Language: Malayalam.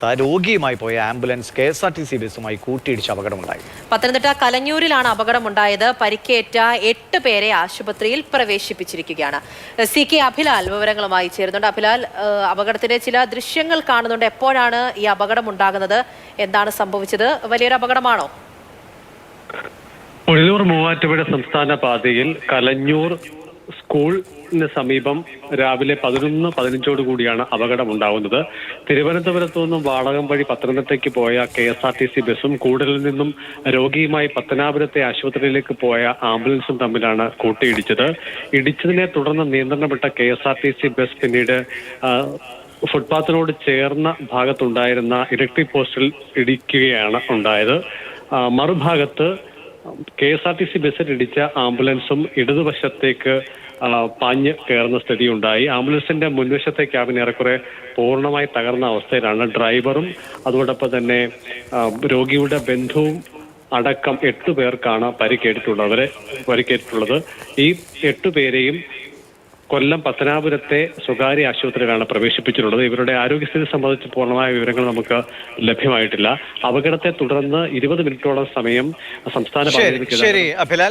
രോഗിയുമായി പോയ ആംബുലൻസ് KSRTC ബസുമായി കൂട്ടിയിടിച്ച് അപകടമുണ്ടായി. പത്തനംതിട്ട കലഞ്ഞൂരിലാണ് അപകടമുണ്ടായത്. പരിക്കേറ്റ 8 പേരെ ആശുപത്രിയിൽ പ്രവേശിപ്പിച്ചിരിക്കുകയാണ്. CK അഭിലാൽ വിവരങ്ങളുമായി ചേരുന്നുണ്ട്. അഭിലാൽ, അപകടത്തിന്റെ ചില ദൃശ്യങ്ങൾ കാണുന്നുണ്ട്. എപ്പോഴാണ് ഈ അപകടം ഉണ്ടാകുന്നത്? എന്താണ് സംഭവിച്ചത്? വലിയൊരു അപകടമാണോ? പുനലൂർ മൂവാറ്റുപുഴ സംസ്ഥാന പാതയിൽ കലഞ്ഞൂർ സ്കൂളിന് സമീപം രാവിലെ 11:15 കൂടിയാണ് അപകടമുണ്ടാകുന്നത്. തിരുവനന്തപുരത്തു നിന്നും വാളകം വഴി പത്തനംതിട്ടയ്ക്ക് പോയ KSRTC ബസും കൂടലിൽ നിന്നും രോഗിയുമായി പത്തനാപുരത്തെ ആശുപത്രിയിലേക്ക് പോയ ആംബുലൻസും തമ്മിലാണ് കൂട്ടിയിടിച്ചത്. ഇടിച്ചതിനെ തുടർന്ന് നിയന്ത്രണം വിട്ട KSRTC ബസ് പിന്നീട് ഫുട്പാത്തിനോട് ചേർന്ന ഭാഗത്തുണ്ടായിരുന്ന ഇലക്ട്രിക് പോസ്റ്റിൽ ഇടിക്കുകയാണ് ഉണ്ടായത്. മറുഭാഗത്ത് KSRTC ബസ്സിൽ ഇടിച്ച ആംബുലൻസും ഇടതുവശത്തേക്ക് പാഞ്ഞ് കയറുന്ന സ്ഥിതിയുണ്ടായി. ആംബുലൻസിന്റെ മുൻവശത്തെ ക്യാബിൻ ഏറെക്കുറെ പൂർണ്ണമായി തകർന്ന അവസ്ഥയിലാണ്. ഡ്രൈവറും അതോടൊപ്പം തന്നെ രോഗിയുടെ ബന്ധുവും അടക്കം 8 പേർക്കാണ് പരിക്കേറ്റിട്ടുള്ളത്. ഈ 8 പേരെയും കൊല്ലം പത്തനാപുരത്തെ സ്വകാര്യ ആശുപത്രിയിലാണ് പ്രവേശിപ്പിച്ചിട്ടുള്ളത്. ഇവരുടെ ആരോഗ്യസ്ഥിതി സംബന്ധിച്ച് പൂർണ്ണമായ വിവരങ്ങൾ നമുക്ക് ലഭ്യമായിട്ടില്ല. അപകടത്തെ തുടർന്ന് 20 മിനിറ്റോളം സമയം സംസ്ഥാന